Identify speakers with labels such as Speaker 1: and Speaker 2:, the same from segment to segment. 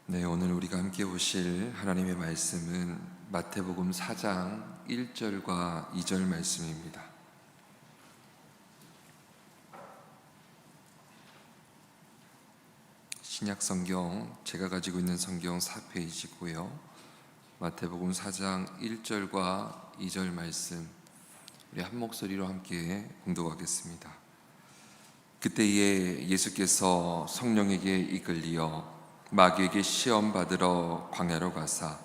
Speaker 1: 네, 오늘 우리가 함께 보실 하나님의 말씀은 마태복음 4장 1절과 2절 말씀입니다. 신약 성경 제가 가지고 있는 성경 4페이지고요. 마태복음 4장 1절과 2절 말씀 우리 한 목소리로 함께 봉독하겠습니다. 그때에 예수께서 성령에게 이끌리어 마귀에게 시험 받으러 광야로 가사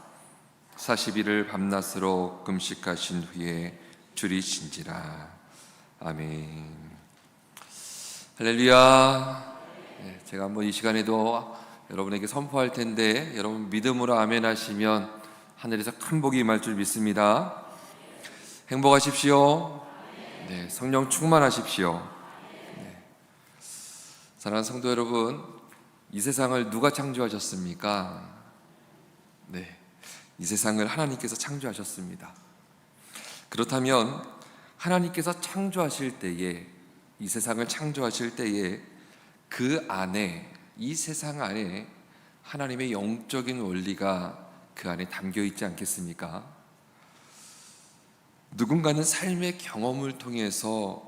Speaker 1: 40일을 밤낮으로 금식하신 후에 줄이신지라. 아멘. 할렐루야. 제가 한번 이 시간에도 여러분에게 선포할 텐데 여러분 믿음으로 아멘 하시면 하늘에서 큰 복이 임할 줄 믿습니다. 행복하십시오. 성령 충만하십시오. 사랑하는 성도 여러분, 이 세상을 누가 창조하셨습니까? 이 세상을 하나님께서 창조하셨습니다. 그렇다면 하나님께서 창조하실 때에, 이 세상을 창조하실 때에 그 안에, 이 세상 안에 하나님의 영적인 원리가 그 안에 담겨 있지 않겠습니까? 누군가는 삶의 경험을 통해서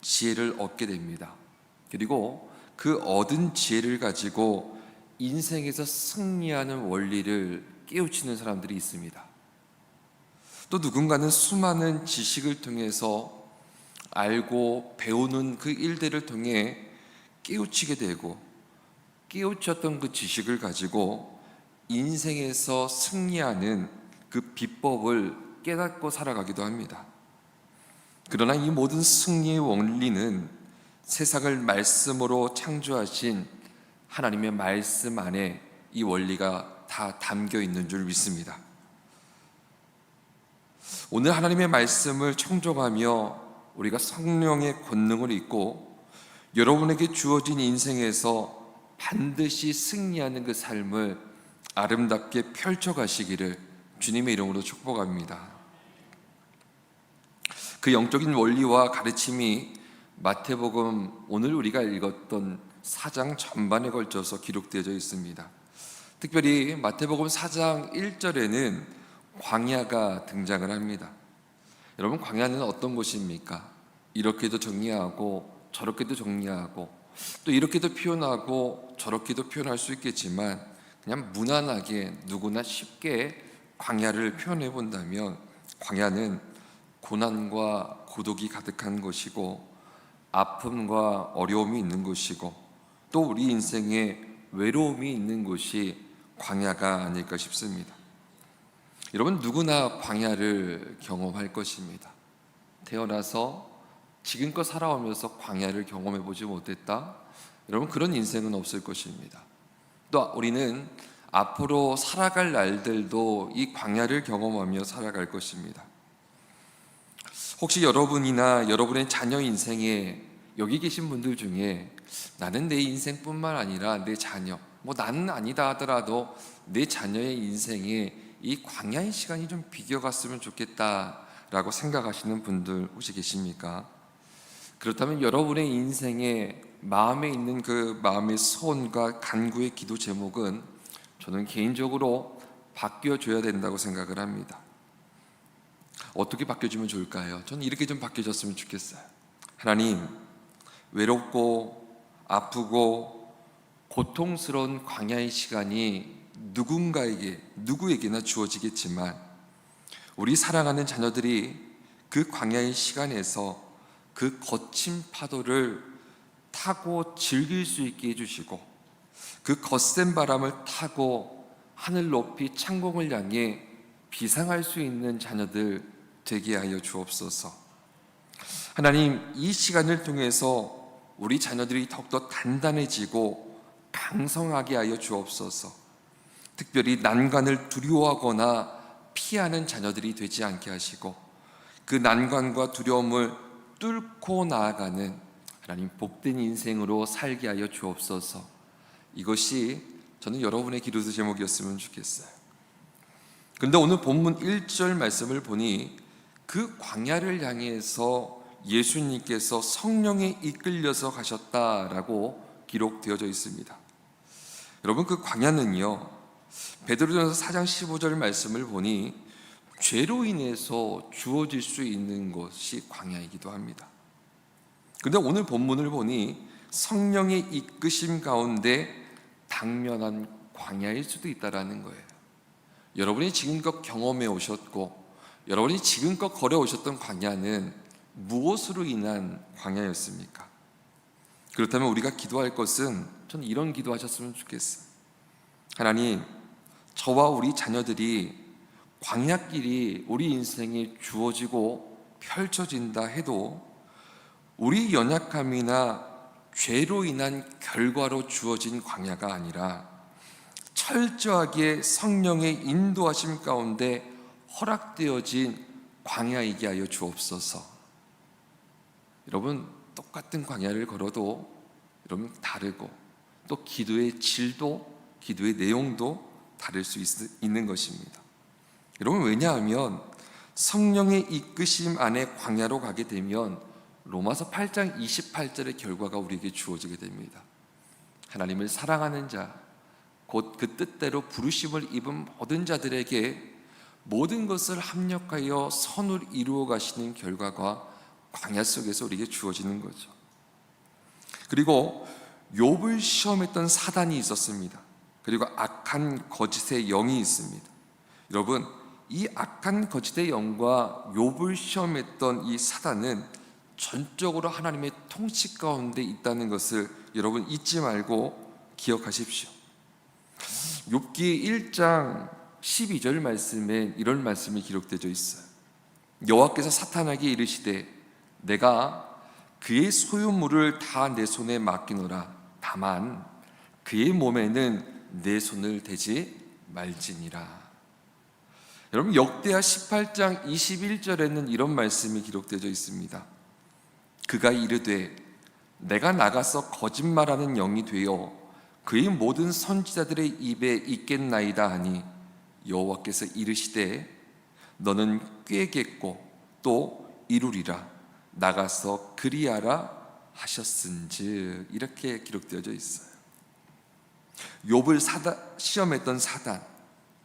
Speaker 1: 지혜를 얻게 됩니다. 그리고 그 얻은 지혜를 가지고 인생에서 승리하는 원리를 깨우치는 사람들이 있습니다. 또 누군가는 수많은 지식을 통해서 알고 배우는 그 일들을 통해 깨우치게 되고 깨우쳤던 그 지식을 가지고 인생에서 승리하는 그 비법을 깨닫고 살아가기도 합니다. 그러나 이 모든 승리의 원리는 세상을 말씀으로 창조하신 하나님의 말씀 안에 이 원리가 다 담겨 있는 줄 믿습니다. 오늘 하나님의 말씀을 청종하며 우리가 성령의 권능을 잊고 여러분에게 주어진 인생에서 반드시 승리하는 그 삶을 아름답게 펼쳐가시기를 주님의 이름으로 축복합니다. 그 영적인 원리와 가르침이 마태복음 오늘 우리가 읽었던 4장 전반에 걸쳐서 기록되어 있습니다. 특별히 마태복음 4장 1절에는 광야가 등장을 합니다. 여러분, 광야는 어떤 곳입니까? 이렇게도 정리하고 저렇게도 정리하고 또 이렇게도 표현하고 저렇게도 표현할 수 있겠지만 그냥 무난하게 누구나 쉽게 광야를 표현해 본다면 광야는 고난과 고독이 가득한 곳이고 아픔과 어려움이 있는 곳이고 또 우리 인생에 외로움이 있는 곳이 광야가 아닐까 싶습니다. 여러분, 누구나 광야를 경험할 것입니다. 태어나서 지금껏 살아오면서 광야를 경험해 보지 못했다? 여러분, 그런 인생은 없을 것입니다. 또 우리는 앞으로 살아갈 날들도 이 광야를 경험하며 살아갈 것입니다. 혹시 여러분이나 여러분의 자녀 인생에 여기 계신 분들 중에 나는 내 인생뿐만 아니라 내 자녀, 나는 아니다 하더라도 내 자녀의 인생에 이 광야의 시간이 좀 비겨갔으면 좋겠다라고 생각하시는 분들 혹시 계십니까? 그렇다면 여러분의 인생에 마음에 있는 그 마음의 소원과 간구의 기도 제목은 저는 개인적으로 바뀌어줘야 된다고 생각을 합니다. 어떻게 바뀌어주면 좋을까요? 저는 이렇게 좀 바뀌어졌으면 좋겠어요. 하나님, 외롭고 아프고 고통스러운 광야의 시간이 누구에게나 주어지겠지만 우리 사랑하는 자녀들이 그 광야의 시간에서 그 거친 파도를 타고 즐길 수 있게 해주시고 그 거센 바람을 타고 하늘 높이 창공을 향해 비상할 수 있는 자녀들 되게 하여 주옵소서. 하나님, 이 시간을 통해서 우리 자녀들이 더욱더 단단해지고 강성하게 하여 주옵소서. 특별히 난관을 두려워하거나 피하는 자녀들이 되지 않게 하시고 그 난관과 두려움을 뚫고 나아가는 하나님 복된 인생으로 살게 하여 주옵소서. 이것이 저는 여러분의 기도 제목이었으면 좋겠어요. 그런데 오늘 본문 1절 말씀을 보니 그 광야를 향해서 예수님께서 성령에 이끌려서 가셨다라고 기록되어져 있습니다. 여러분, 그 광야는요, 베드로전서 4장 15절 말씀을 보니 죄로 인해서 주어질 수 있는 것이 광야이기도 합니다. 근데 오늘 본문을 보니 성령의 이끄심 가운데 당면한 광야일 수도 있다라는 거예요. 여러분이 지금껏 경험해 오셨고 여러분이 지금껏 걸어오셨던 광야는 무엇으로 인한 광야였습니까? 그렇다면 우리가 기도할 것은, 전 이런 기도하셨으면 좋겠어요. 하나님, 저와 우리 자녀들이 광야길이 우리 인생에 주어지고 펼쳐진다 해도 우리 연약함이나 죄로 인한 결과로 주어진 광야가 아니라 철저하게 성령의 인도하심 가운데 허락되어진 광야이게 하여 주옵소서. 여러분, 똑같은 광야를 걸어도 여러분 다르고, 또 기도의 질도, 기도의 내용도 다를 수 있는 것입니다. 여러분, 왜냐하면 성령의 이끄심 안에 광야로 가게 되면 로마서 8장 28절의 결과가 우리에게 주어지게 됩니다. 하나님을 사랑하는 자, 곧 그 뜻대로 부르심을 입은 모든 자들에게 모든 것을 합력하여 선을 이루어 가시는 결과가 광야 속에서 우리에게 주어지는 거죠. 그리고 욥을 시험했던 사단이 있었습니다. 그리고 악한 거짓의 영이 있습니다. 여러분, 이 악한 거짓의 영과 욥을 시험했던 이 사단은 전적으로 하나님의 통치 가운데 있다는 것을 여러분 잊지 말고 기억하십시오. 욥기 1장 12절 말씀에 이런 말씀이 기록되어 있어요. 여호와께서 사탄에게 이르시되 내가 그의 소유물을 다 내 손에 맡기노라. 다만 그의 몸에는 내 손을 대지 말지니라. 여러분, 역대하 18장 21절에는 이런 말씀이 기록되어 있습니다. 그가 이르되 내가 나가서 거짓말하는 영이 되어 그의 모든 선지자들의 입에 있겠나이다 하니 여호와께서 이르시되 너는 꾀겠고 또 이루리라. 나가서 그리하라 하셨은즉. 이렇게 기록되어져 있어요. 욥을 시험했던 사단,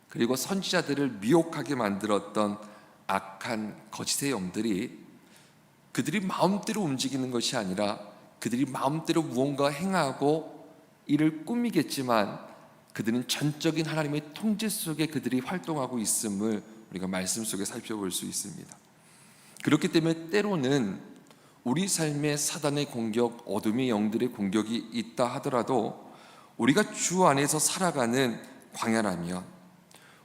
Speaker 1: 그리고 선지자들을 미혹하게 만들었던 악한 거짓의 영들이 그들이 마음대로 움직이는 것이 아니라 그들이 마음대로 무언가 행하고 이를 꾸미겠지만 그들은 전적인 하나님의 통제 속에 그들이 활동하고 있음을 우리가 말씀 속에 살펴볼 수 있습니다. 그렇기 때문에 때로는 우리 삶에 사단의 공격, 어둠의 영들의 공격이 있다 하더라도 우리가 주 안에서 살아가는 광야라면,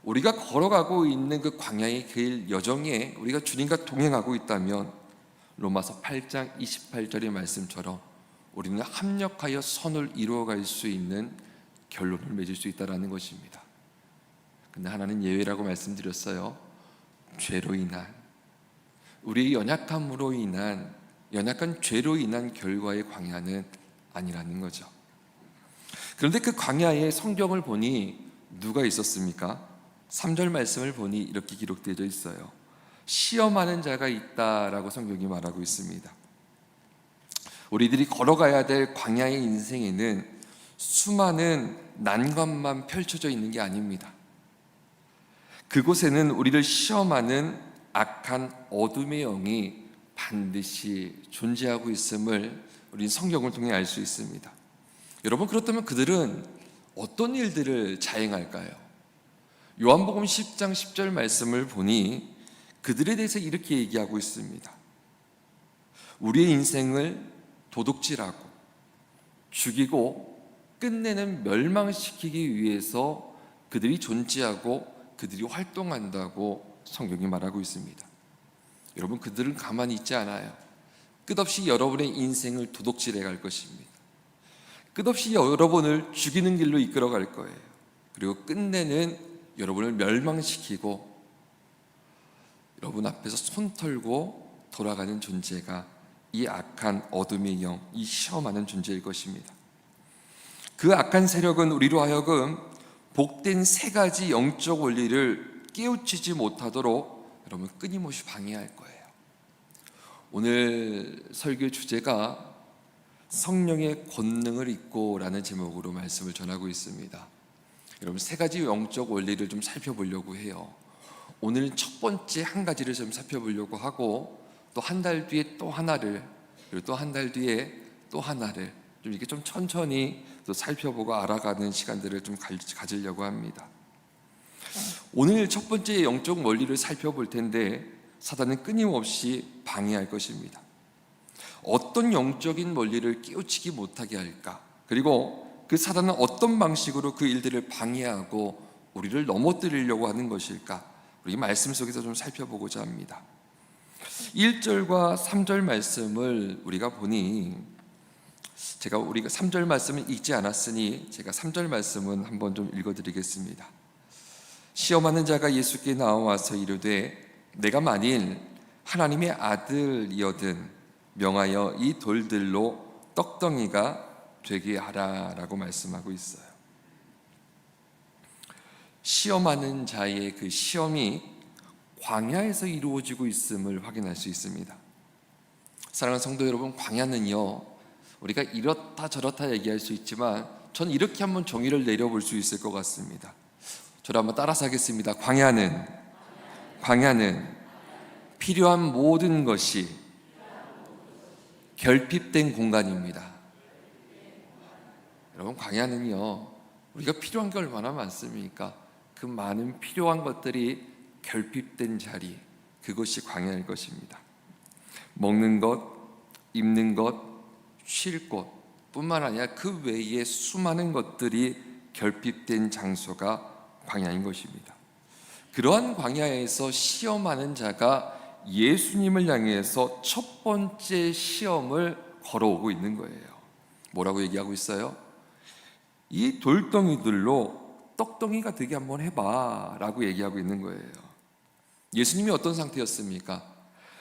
Speaker 1: 우리가 걸어가고 있는 그 광야의 길 여정에 우리가 주님과 동행하고 있다면 로마서 8장 28절의 말씀처럼 우리는 합력하여 선을 이루어갈 수 있는 결론을 맺을 수 있다는 것입니다. 근데 하나는 예외라고 말씀드렸어요. 죄로 인한, 우리의 연약함으로 인한, 연약한 죄로 인한 결과의 광야는 아니라는 거죠. 그런데 그 광야에 성경을 보니 누가 있었습니까? 3절 말씀을 보니 이렇게 기록되어 있어요. 시험하는 자가 있다라고 성경이 말하고 있습니다. 우리들이 걸어가야 될 광야의 인생에는 수많은 난관만 펼쳐져 있는 게 아닙니다. 그곳에는 우리를 시험하는 악한 어둠의 영이 반드시 존재하고 있음을 우리는 성경을 통해 알 수 있습니다. 여러분, 그렇다면 그들은 어떤 일들을 자행할까요? 요한복음 10장 10절 말씀을 보니 그들에 대해서 이렇게 얘기하고 있습니다. 우리의 인생을 도둑질하고 죽이고 끝내는 멸망시키기 위해서 그들이 존재하고 그들이 활동한다고 성경이 말하고 있습니다. 여러분, 그들은 가만히 있지 않아요. 끝없이 여러분의 인생을 도둑질해 갈 것입니다. 끝없이 여러분을 죽이는 길로 이끌어 갈 거예요. 그리고 끝내는 여러분을 멸망시키고 여러분 앞에서 손 털고 돌아가는 존재가 이 악한 어둠의 영, 이 시험하는 존재일 것입니다. 그 악한 세력은 우리로 하여금 복된 세 가지 영적 원리를 깨우치지 못하도록 여러분 끊임없이 방해할 거예요. 오늘 설교 주제가 성령의 권능을 입고라는 제목으로 말씀을 전하고 있습니다. 여러분, 세 가지 영적 원리를 좀 살펴보려고 해요. 오늘 첫 번째 한 가지를 좀 살펴보려고 하고, 또 한 달 뒤에 또 하나를, 그리고 또 한 달 뒤에 또 하나를 좀 이렇게 좀 천천히 또 살펴보고 알아가는 시간들을 좀 가지려고 합니다. 오늘 첫 번째 영적 원리를 살펴볼 텐데, 사단은 끊임없이 방해할 것입니다. 어떤 영적인 원리를 깨우치지 못하게 할까? 그리고 그 사단은 어떤 방식으로 그 일들을 방해하고 우리를 넘어뜨리려고 하는 것일까? 우리 말씀 속에서 좀 살펴보고자 합니다. 1절과 3절 말씀을 우리가 보니, 우리가 3절 말씀을 읽지 않았으니 제가 3절 말씀은 한번 좀 읽어드리겠습니다. 시험하는 자가 예수께 나와서 이르되 내가 만일 하나님의 아들이거든 명하여 이 돌들로 떡덩이가 되게 하라라고 말씀하고 있어요. 시험하는 자의 그 시험이 광야에서 이루어지고 있음을 확인할 수 있습니다. 사랑하는 성도 여러분, 광야는요, 우리가 이렇다 저렇다 얘기할 수 있지만 전 이렇게 한번 정의를 내려볼 수 있을 것 같습니다. 저를 한번 따라서 하겠습니다. 광야는 필요한 모든 것이 결핍된 공간입니다. 여러분, 광야는요, 우리가 필요한 게 얼마나 많습니까? 그 많은 필요한 것들이 결핍된 자리, 그것이 광야일 것입니다. 먹는 것, 입는 것, 쉴 곳 뿐만 아니라 그 외에 수많은 것들이 결핍된 장소가 광야인 것입니다. 그러한 광야에서 시험하는 자가 예수님을 향해서 첫 번째 시험을 걸어오고 있는 거예요. 뭐라고 얘기하고 있어요? 이 돌덩이들로 떡덩이가 되게 한번 해봐 라고 얘기하고 있는 거예요. 예수님이 어떤 상태였습니까?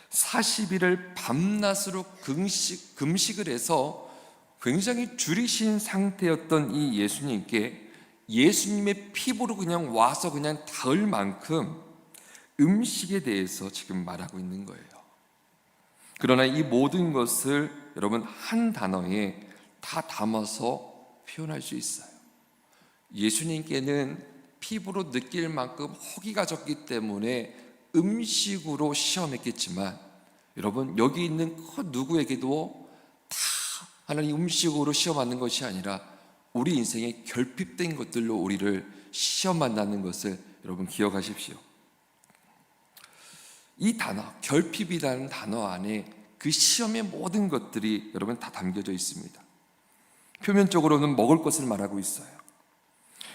Speaker 1: 40일을 밤낮으로 금식을 해서 굉장히 줄이신 상태였던 이 예수님께 예수님의 피부로 그냥 와서 그냥 닿을 만큼 음식에 대해서 지금 말하고 있는 거예요. 그러나 이 모든 것을 여러분 한 단어에 다 담아서 표현할 수 있어요. 예수님께는 피부로 느낄 만큼 허기가 졌기 때문에 음식으로 시험했겠지만, 여러분 여기 있는 그 누구에게도 다 하나님 음식으로 시험하는 것이 아니라 우리 인생에 결핍된 것들로 우리를 시험한다는 것을 여러분 기억하십시오. 이 단어, 결핍이라는 단어 안에 그 시험의 모든 것들이 여러분 다 담겨져 있습니다. 표면적으로는 먹을 것을 말하고 있어요.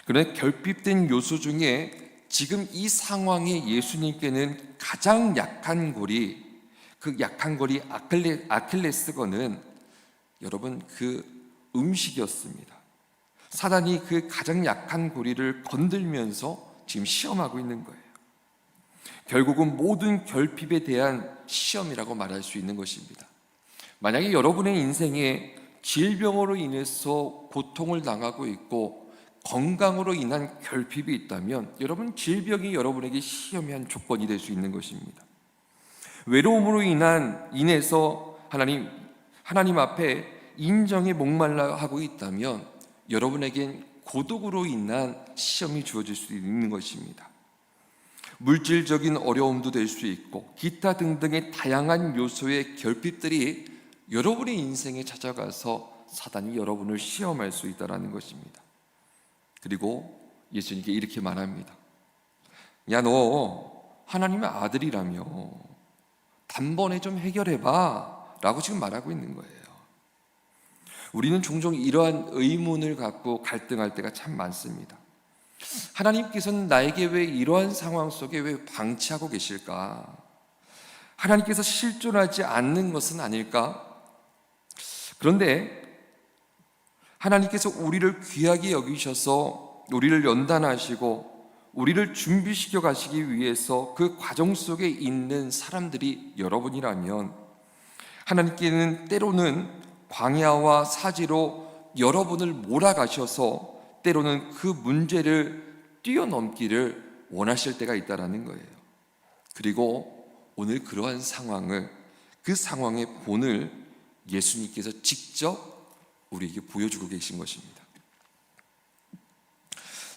Speaker 1: 그런데 결핍된 요소 중에 지금 이 상황에 예수님께는 가장 약한 골이, 그 약한 골이 아킬레스건은 여러분 그 음식이었습니다. 사단이 그 가장 약한 고리를 건들면서 지금 시험하고 있는 거예요. 결국은 모든 결핍에 대한 시험이라고 말할 수 있는 것입니다. 만약에 여러분의 인생에 질병으로 인해서 고통을 당하고 있고 건강으로 인한 결핍이 있다면, 여러분 질병이 여러분에게 시험의 한 조건이 될 수 있는 것입니다. 외로움으로 인해서 하나님 앞에 인정에 목말라 하고 있다면 여러분에겐 고독으로 인한 시험이 주어질 수 있는 것입니다. 물질적인 어려움도 될 수 있고 기타 등등의 다양한 요소의 결핍들이 여러분의 인생에 찾아가서 사단이 여러분을 시험할 수 있다는 것입니다. 그리고 예수님께 이렇게 말합니다. 야, 너 하나님의 아들이라며 단번에 좀 해결해봐 라고 지금 말하고 있는 거예요. 우리는 종종 이러한 의문을 갖고 갈등할 때가 참 많습니다. 하나님께서는 나에게 왜 이러한 상황 속에 왜 방치하고 계실까? 하나님께서 실존하지 않는 것은 아닐까? 그런데 하나님께서 우리를 귀하게 여기셔서 우리를 연단하시고 우리를 준비시켜 가시기 위해서 그 과정 속에 있는 사람들이 여러분이라면, 하나님께는 때로는 광야와 사지로 여러분을 몰아가셔서 때로는 그 문제를 뛰어넘기를 원하실 때가 있다는 거예요. 그리고 오늘 그러한 상황을, 그 상황의 본을 예수님께서 직접 우리에게 보여주고 계신 것입니다.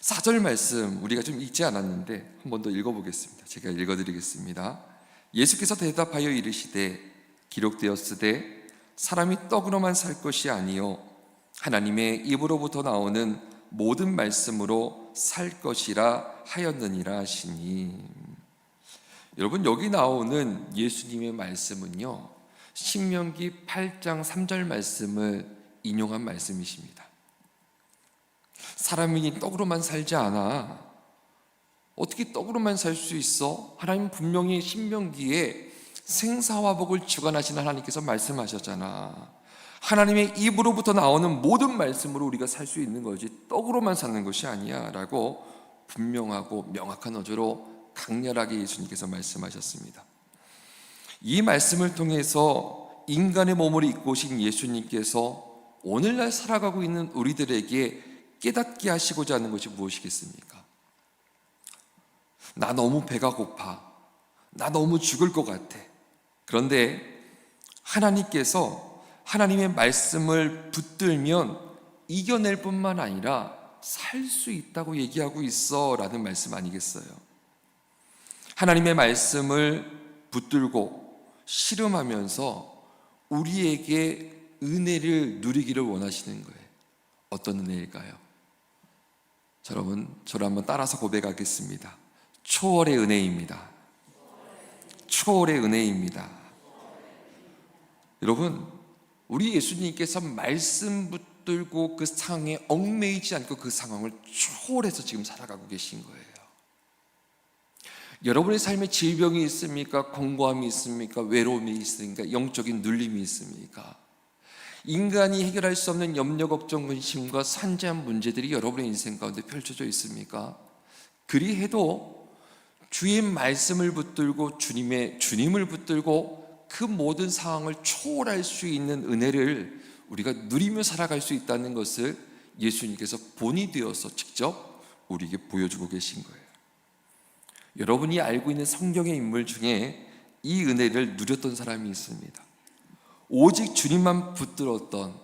Speaker 1: 4절 말씀 우리가 좀 읽지 않았는데 한 번 더 읽어보겠습니다. 제가 읽어드리겠습니다. 예수께서 대답하여 이르시되 기록되었으되 사람이 떡으로만 살 것이 아니요 하나님의 입으로부터 나오는 모든 말씀으로 살 것이라 하였느니라 하시니. 여러분, 여기 나오는 예수님의 말씀은요, 신명기 8장 3절 말씀을 인용한 말씀이십니다. 사람이 떡으로만 살지 않아. 어떻게 떡으로만 살 수 있어? 하나님 분명히 신명기에 생사와 복을 주관하시는 하나님께서 말씀하셨잖아. 하나님의 입으로부터 나오는 모든 말씀으로 우리가 살 수 있는 거지 떡으로만 사는 것이 아니야 라고 분명하고 명확한 어조로 강렬하게 예수님께서 말씀하셨습니다. 이 말씀을 통해서 인간의 몸을 입고 오신 예수님께서 오늘날 살아가고 있는 우리들에게 깨닫게 하시고자 하는 것이 무엇이겠습니까? 나 너무 배가 고파. 나 너무 죽을 것 같아. 그런데 하나님께서 하나님의 말씀을 붙들면 이겨낼 뿐만 아니라 살 수 있다고 얘기하고 있어 라는 말씀 아니겠어요? 하나님의 말씀을 붙들고 씨름하면서 우리에게 은혜를 누리기를 원하시는 거예요. 어떤 은혜일까요? 여러분, 저를 한번 따라서 고백하겠습니다. 초월의 은혜입니다. 초월의 은혜입니다. 여러분, 우리 예수님께서 말씀 붙들고 그 상황에 얽매이지 않고 그 상황을 초월해서 지금 살아가고 계신 거예요. 여러분의 삶에 질병이 있습니까? 공고함이 있습니까? 외로움이 있습니까? 영적인 눌림이 있습니까? 인간이 해결할 수 없는 염려, 걱정, 근심과 산재한 문제들이 여러분의 인생 가운데 펼쳐져 있습니까? 그리해도 주의 말씀을 붙들고 주님을 붙들고 그 모든 상황을 초월할 수 있는 은혜를 우리가 누리며 살아갈 수 있다는 것을 예수님께서 본이 되어서 직접 우리에게 보여주고 계신 거예요. 여러분이 알고 있는 성경의 인물 중에 이 은혜를 누렸던 사람이 있습니다. 오직 주님만 붙들었던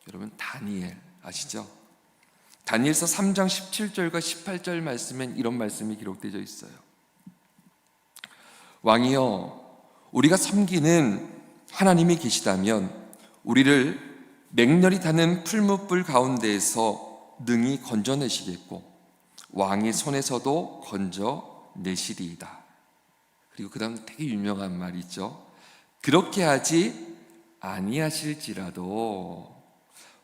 Speaker 1: 여러분 다니엘 아시죠? 다니엘서 3장 17절과 18절 말씀엔 이런 말씀이 기록되어 있어요. 왕이여, 우리가 섬기는 하나님이 계시다면 우리를 맹렬히 타는 풀무불 가운데에서 능히 건져내시겠고 왕의 손에서도 건져내시리이다. 그리고 그 다음 되게 유명한 말이 있죠. 그렇게 하지 아니하실지라도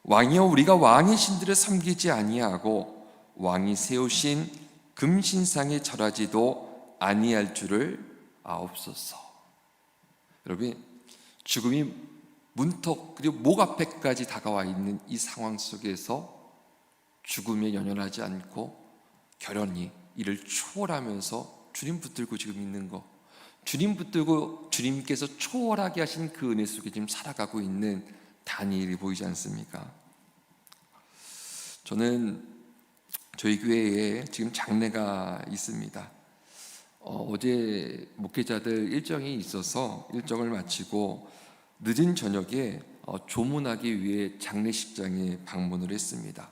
Speaker 1: 왕이여, 우리가 왕의 신들을 섬기지 아니하고 왕이 세우신 금신상에 절하지도 아니할 줄을 아옵소서. 여러분, 죽음이 문턱 그리고 목 앞에까지 다가와 있는 이 상황 속에서 죽음에 연연하지 않고 결연히 이를 초월하면서 주님 붙들고 지금 있는 거, 주님 붙들고 주님께서 초월하게 하신 그 은혜 속에 지금 살아가고 있는 다니엘이 보이지 않습니까? 저는 저희 교회에 지금 장례가 있습니다. 어제 목회자들 일정이 있어서 일정을 마치고 늦은 저녁에 조문하기 위해 장례식장에 방문을 했습니다.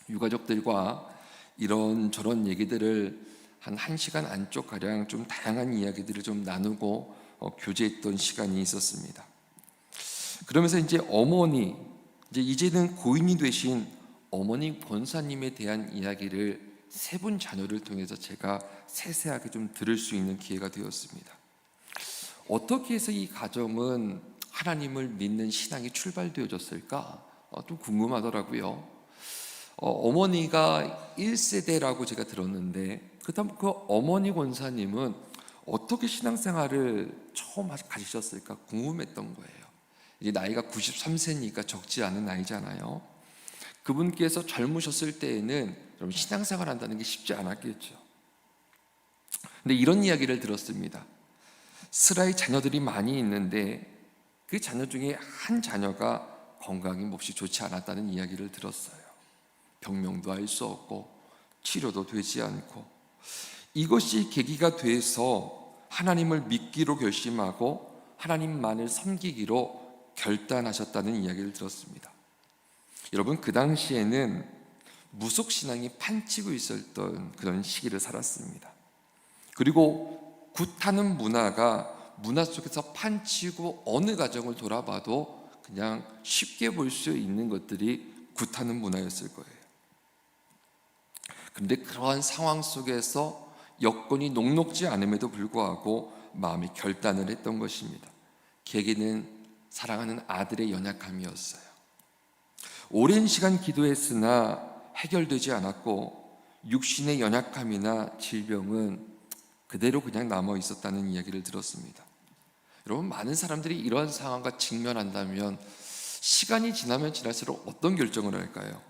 Speaker 1: 유가족들과 이런저런 얘기들을 한 1시간 안쪽 가량 좀 다양한 이야기들을 좀 나누고 교제했던 시간이 있었습니다. 그러면서 이제 이제는 고인이 되신 어머니 권사님에 대한 이야기를 세 분 자녀를 통해서 제가 세세하게 좀 들을 수 있는 기회가 되었습니다. 어떻게 해서 이 가정은 하나님을 믿는 신앙이 출발되어졌을까? 좀 궁금하더라고요. 어머니가 1세대라고 제가 들었는데 그다음 그 어머니 권사님은 어떻게 신앙생활을 처음 가지셨을까 궁금했던 거예요. 이제 나이가 93세니까 적지 않은 나이잖아요. 그분께서 젊으셨을 때에는 그럼 신앙생활 한다는 게 쉽지 않았겠죠. 근데 이런 이야기를 들었습니다. 스라의 자녀들이 많이 있는데 그 자녀 중에 한 자녀가 건강이 몹시 좋지 않았다는 이야기를 들었어요. 병명도 알 수 없고 치료도 되지 않고, 이것이 계기가 돼서 하나님을 믿기로 결심하고 하나님만을 섬기기로 결단하셨다는 이야기를 들었습니다. 여러분, 그 당시에는 무속신앙이 판치고 있었던 그런 시기를 살았습니다. 그리고 굿하는 문화 속에서 판치고 어느 가정을 돌아봐도 그냥 쉽게 볼 수 있는 것들이 굿하는 문화였을 거예요. 그런데 그러한 상황 속에서 여건이 녹록지 않음에도 불구하고 마음이 결단을 했던 것입니다. 계기는 사랑하는 아들의 연약함이었어요. 오랜 시간 기도했으나 해결되지 않았고 육신의 연약함이나 질병은 그대로 그냥 남아 있었다는 이야기를 들었습니다. 여러분, 많은 사람들이 이러한 상황과 직면한다면 시간이 지나면 지날수록 어떤 결정을 할까요?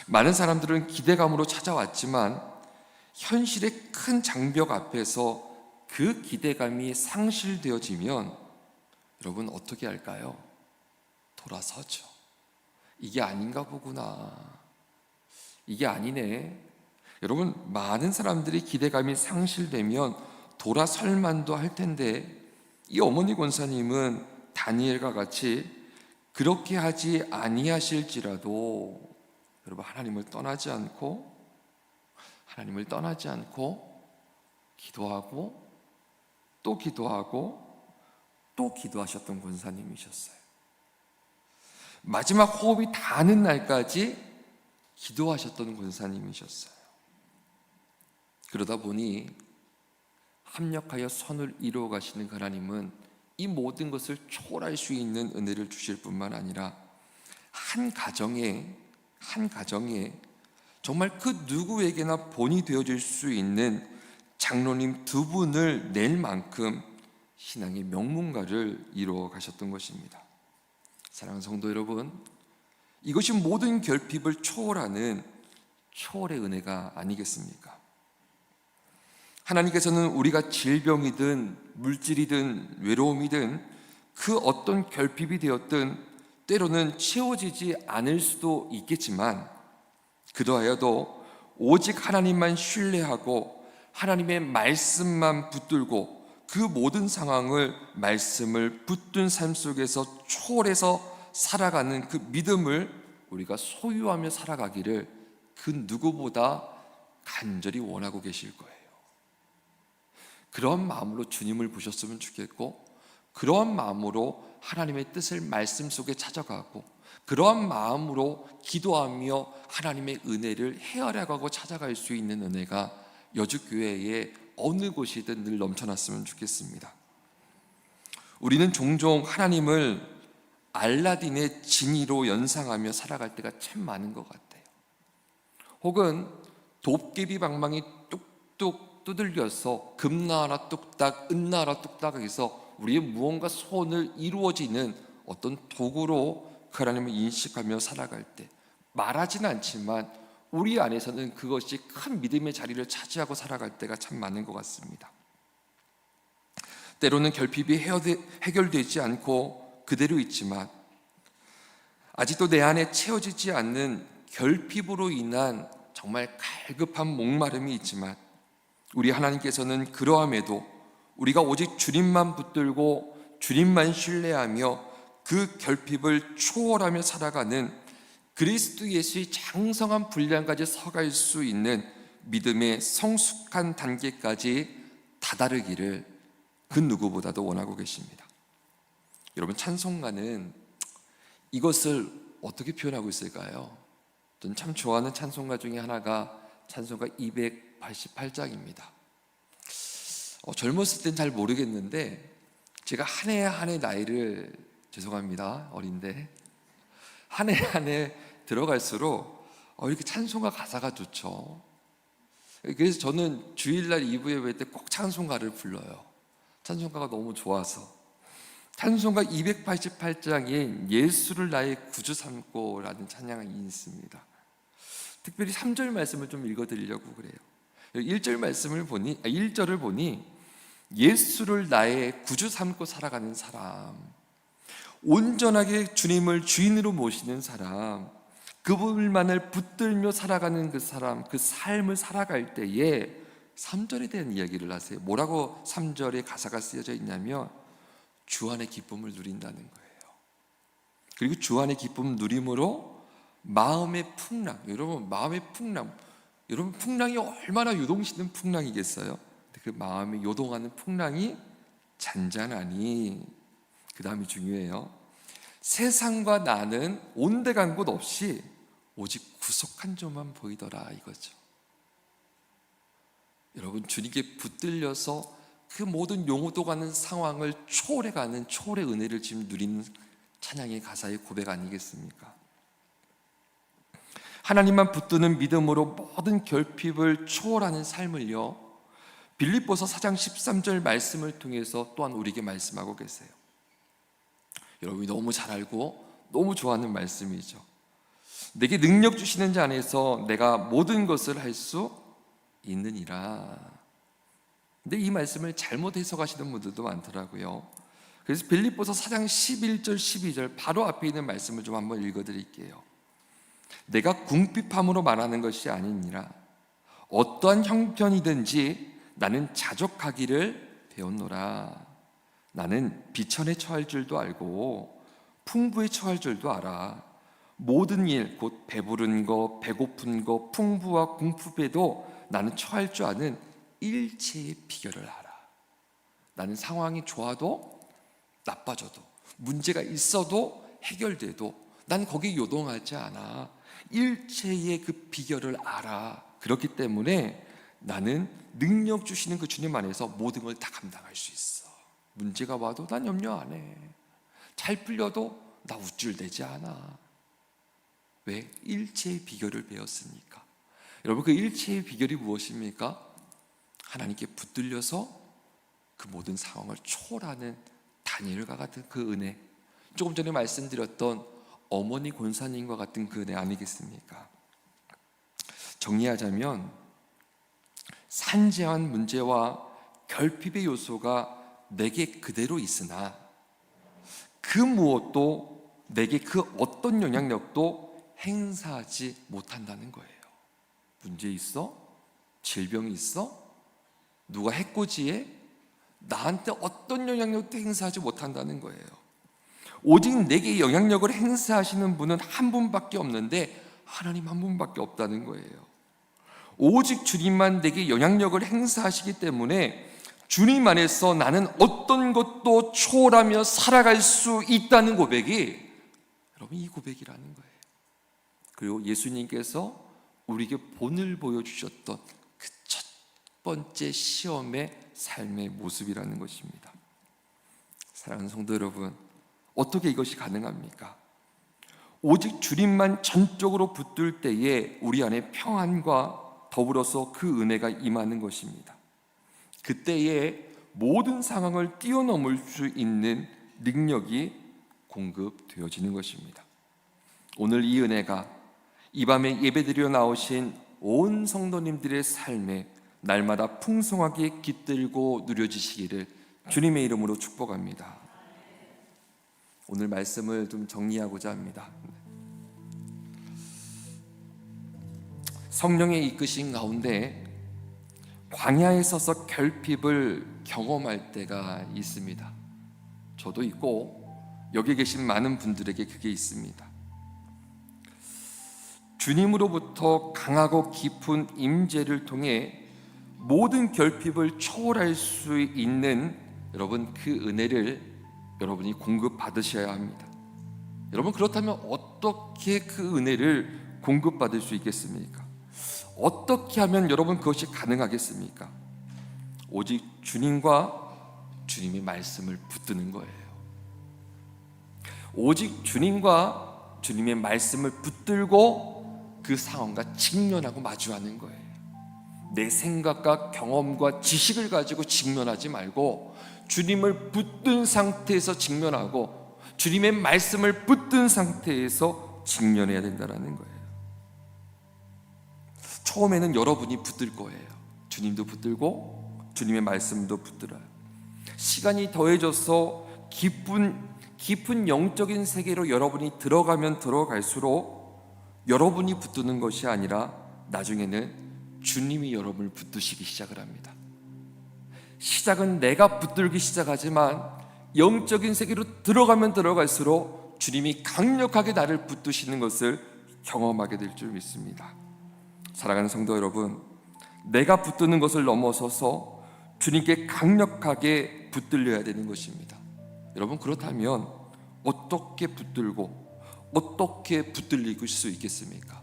Speaker 1: 많은 사람들은 기대감으로 찾아왔지만 현실의 큰 장벽 앞에서 그 기대감이 상실되어지면 여러분 어떻게 할까요? 돌아서죠. 이게 아닌가 보구나. 이게 아니네. 여러분, 많은 사람들이 기대감이 상실되면 돌아설 만도 할 텐데 이 어머니 권사님은 다니엘과 같이 그렇게 하지 아니하실지라도 여러분, 하나님을 떠나지 않고 기도하고 또 기도하고 또 기도하셨던 권사님이셨어요. 마지막 호흡이 닿는 날까지 기도하셨던 권사님이셨어요. 그러다 보니 합력하여 선을 이루어 가시는 하나님은 이 모든 것을 초월할 수 있는 은혜를 주실 뿐만 아니라 한 가정에 정말 그 누구에게나 본이 되어줄 수 있는 장로님 두 분을 낼 만큼 신앙의 명문가를 이루어 가셨던 것입니다. 사랑하는 성도 여러분, 이것이 모든 결핍을 초월하는 초월의 은혜가 아니겠습니까? 하나님께서는 우리가 질병이든 물질이든 외로움이든 그 어떤 결핍이 되었든 때로는 채워지지 않을 수도 있겠지만 그러하여도 오직 하나님만 신뢰하고 하나님의 말씀만 붙들고 그 모든 상황을 말씀을 붙든 삶 속에서 초월해서 살아가는 그 믿음을 우리가 소유하며 살아가기를 그 누구보다 간절히 원하고 계실 거예요. 그런 마음으로 주님을 보셨으면 좋겠고, 그러한 마음으로 하나님의 뜻을 말씀 속에 찾아가고, 그러한 마음으로 기도하며 하나님의 은혜를 헤아려가고 찾아갈 수 있는 은혜가 여주교회의 어느 곳이든 늘 넘쳐났으면 좋겠습니다. 우리는 종종 하나님을 알라딘의 지니로 연상하며 살아갈 때가 참 많은 것 같아요. 혹은 도깨비 방망이 뚝뚝 두들겨서 금나라 뚝딱 은나라 뚝딱 해서 우리의 무언가 소원을 이루어지는 어떤 도구로 그 하나님을 인식하며 살아갈 때 말하지는 않지만 우리 안에서는 그것이 큰 믿음의 자리를 차지하고 살아갈 때가 참 많은 것 같습니다. 때로는 결핍이 해결되지 않고 그대로 있지만 아직도 내 안에 채워지지 않는 결핍으로 인한 정말 갈급한 목마름이 있지만 우리 하나님께서는 그러함에도 우리가 오직 주님만 붙들고 주님만 신뢰하며 그 결핍을 초월하며 살아가는 그리스도 예수의 장성한 분량까지 서갈 수 있는 믿음의 성숙한 단계까지 다다르기를 그 누구보다도 원하고 계십니다. 여러분, 찬송가는 이것을 어떻게 표현하고 있을까요? 저는 참 좋아하는 찬송가 중에 하나가 찬송가 288장입니다. 젊었을 땐 잘 모르겠는데 제가 한 해 한 해 나이를, 죄송합니다, 어린데 한 해 한 해 들어갈수록 이렇게 찬송가 가사가 좋죠. 그래서 저는 주일날 2부 예배 때 꼭 찬송가를 불러요. 찬송가가 너무 좋아서. 찬송가 288장에 예수를 나의 구주 삼고라는 찬양이 있습니다. 특별히 3절 말씀을 좀 읽어드리려고 그래요. 1절을 보니 예수를 나의 구주 삼고 살아가는 사람, 온전하게 주님을 주인으로 모시는 사람, 그분만을 붙들며 살아가는 그 사람, 그 삶을 살아갈 때에 3절에 대한 이야기를 하세요. 뭐라고 3절에 가사가 쓰여져 있냐면 주 안의 기쁨을 누린다는 거예요. 그리고 주 안의 기쁨 누림으로 마음의 풍랑. 여러분, 마음의 풍랑, 여러분, 풍랑이 얼마나 요동치는 풍랑이겠어요? 그 마음이 요동하는 풍랑이 잔잔하니, 그 다음이 중요해요. 세상과 나는 온데간 곳 없이 오직 구속한 점만 보이더라, 이거죠. 여러분, 주님께 붙들려서 그 모든 용어도 가는 상황을 초월해가는 초월의 은혜를 지금 누리는 찬양의 가사의 고백 아니겠습니까? 하나님만 붙드는 믿음으로 모든 결핍을 초월하는 삶을요, 빌립보서 4장 13절 말씀을 통해서 또한 우리에게 말씀하고 계세요. 여러분이 너무 잘 알고 너무 좋아하는 말씀이죠. 내게 능력 주시는 자 안에서 내가 모든 것을 할 수 있느니라. 근데 이 말씀을 잘못 해석하시는 분들도 많더라고요. 그래서 빌립보서 4장 11절 12절 바로 앞에 있는 말씀을 좀 한번 읽어드릴게요. 내가 궁핍함으로 말하는 것이 아니니라. 어떠한 형편이든지 나는 자족하기를 배웠노라. 나는 비천에 처할 줄도 알고 풍부에 처할 줄도 알아. 모든 일, 곧 배부른 거, 배고픈 거, 풍부와 궁핍에도 나는 처할 줄 아는 일체의 비결을 알아. 나는 상황이 좋아도 나빠져도 문제가 있어도 해결돼도 난 거기에 요동하지 않아. 일체의 그 비결을 알아. 그렇기 때문에 나는 능력 주시는 그 주님 안에서 모든 걸 다 감당할 수 있어. 문제가 와도 난 염려 안 해. 잘 풀려도 나 우쭐대지 않아. 왜? 일체의 비결을 배웠으니까. 여러분, 그 일체의 비결이 무엇입니까? 하나님께 붙들려서 그 모든 상황을 초월하는 다니엘과 같은 그 은혜, 조금 전에 말씀드렸던 어머니 권사님과 같은 그 은혜 아니겠습니까? 정리하자면 산재한 문제와 결핍의 요소가 내게 그대로 있으나 그 무엇도 내게 그 어떤 영향력도 행사하지 못한다는 거예요. 문제 있어? 질병이 있어? 누가 해코지해? 나한테 어떤 영향력도 행사하지 못한다는 거예요. 오직 내게 영향력을 행사하시는 분은 한 분밖에 없는데 하나님 한 분밖에 없다는 거예요. 오직 주님만 내게 영향력을 행사하시기 때문에 주님 안에서 나는 어떤 것도 초월하며 살아갈 수 있다는 고백이, 여러분, 이 고백이라는 거예요. 그리고 예수님께서 우리에게 본을 보여주셨던 그 첫 번째 시험의 삶의 모습이라는 것입니다. 사랑하는 성도 여러분, 어떻게 이것이 가능합니까? 오직 주님만 전적으로 붙들 때에 우리 안에 평안과 더불어서 그 은혜가 임하는 것입니다. 그때에 모든 상황을 뛰어넘을 수 있는 능력이 공급되어지는 것입니다. 오늘 이 은혜가 이 밤에 예배드려 나오신 온 성도님들의 삶에 날마다 풍성하게 깃들고 누려지시기를 주님의 이름으로 축복합니다. 오늘 말씀을 좀 정리하고자 합니다. 성령의 이끄신 가운데 광야에 서서 결핍을 경험할 때가 있습니다. 저도 있고 여기 계신 많은 분들에게 그게 있습니다. 주님으로부터 강하고 깊은 임재를 통해 모든 결핍을 초월할 수 있는 여러분 그 은혜를 여러분이 공급받으셔야 합니다. 여러분, 그렇다면 어떻게 그 은혜를 공급받을 수 있겠습니까? 어떻게 하면 여러분 그것이 가능하겠습니까? 오직 주님과 주님의 말씀을 붙드는 거예요. 오직 주님과 주님의 말씀을 붙들고 그 상황과 직면하고 마주하는 거예요. 내 생각과 경험과 지식을 가지고 직면하지 말고 주님을 붙든 상태에서 직면하고 주님의 말씀을 붙든 상태에서 직면해야 된다는 거예요. 처음에는 여러분이 붙들 거예요. 주님도 붙들고 주님의 말씀도 붙들어요. 시간이 더해져서 깊은 영적인 세계로 여러분이 들어가면 들어갈수록 여러분이 붙드는 것이 아니라 나중에는 주님이 여러분을 붙드시기 시작을 합니다. 시작은 내가 붙들기 시작하지만 영적인 세계로 들어가면 들어갈수록 주님이 강력하게 나를 붙드시는 것을 경험하게 될 줄 믿습니다. 사랑하는 성도 여러분, 내가 붙드는 것을 넘어서서 주님께 강력하게 붙들려야 되는 것입니다. 여러분, 그렇다면 어떻게 붙들고 어떻게 붙들릴 수 있겠습니까?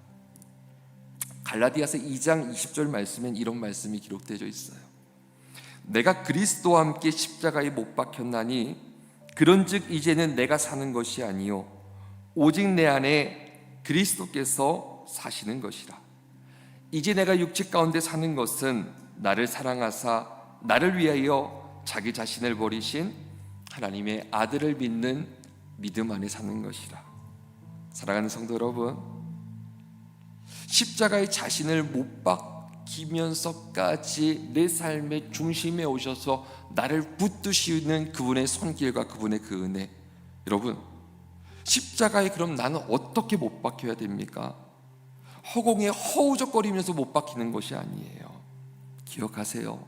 Speaker 1: 갈라디아서 2장 20절 말씀엔 이런 말씀이 기록되어 있어요. 내가 그리스도와 함께 십자가에 못 박혔나니 그런즉 이제는 내가 사는 것이 아니요 오직 내 안에 그리스도께서 사시는 것이라. 이제 내가 육체 가운데 사는 것은 나를 사랑하사 나를 위하여 자기 자신을 버리신 하나님의 아들을 믿는 믿음 안에 사는 것이라. 사랑하는 성도 여러분, 십자가에 자신을 못 박히면서까지 내 삶의 중심에 오셔서 나를 붙드시는 그분의 손길과 그분의 그 은혜, 여러분, 십자가에 그럼 나는 어떻게 못 박혀야 됩니까? 허공에 허우적거리면서 못 박히는 것이 아니에요. 기억하세요.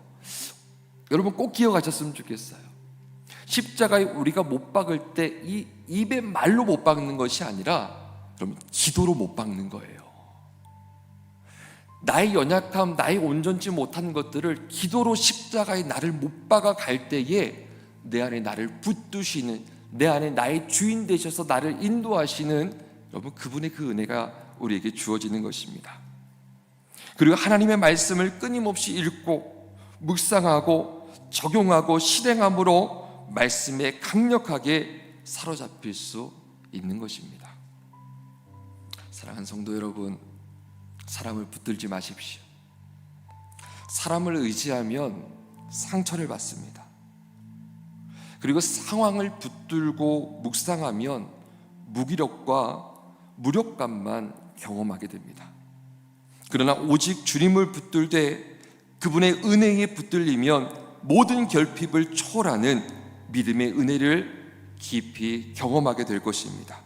Speaker 1: 여러분, 꼭 기억하셨으면 좋겠어요. 십자가에 우리가 못 박을 때 이 입에 말로 못 박는 것이 아니라 여러분, 기도로 못 박는 거예요. 나의 연약함, 나의 온전치 못한 것들을 기도로 십자가에 나를 못 박아 갈 때에 내 안에 나를 붙드시는, 내 안에 나의 주인 되셔서 나를 인도하시는 여러분, 그분의 그 은혜가 우리에게 주어지는 것입니다. 그리고 하나님의 말씀을 끊임없이 읽고 묵상하고 적용하고 실행함으로 말씀에 강력하게 사로잡힐 수 있는 것입니다. 사랑하는 성도 여러분, 사람을 붙들지 마십시오. 사람을 의지하면 상처를 받습니다. 그리고 상황을 붙들고 묵상하면 무기력과 무력감만 경험하게 됩니다. 그러나 오직 주님을 붙들되 그분의 은혜에 붙들리면 모든 결핍을 초월하는 믿음의 은혜를 깊이 경험하게 될 것입니다.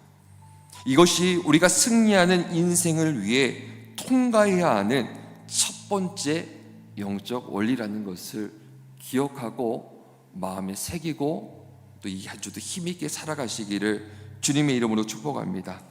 Speaker 1: 이것이 우리가 승리하는 인생을 위해 통과해야 하는 첫 번째 영적 원리라는 것을 기억하고 마음에 새기고 또 이 한 주도 힘있게 살아가시기를 주님의 이름으로 축복합니다.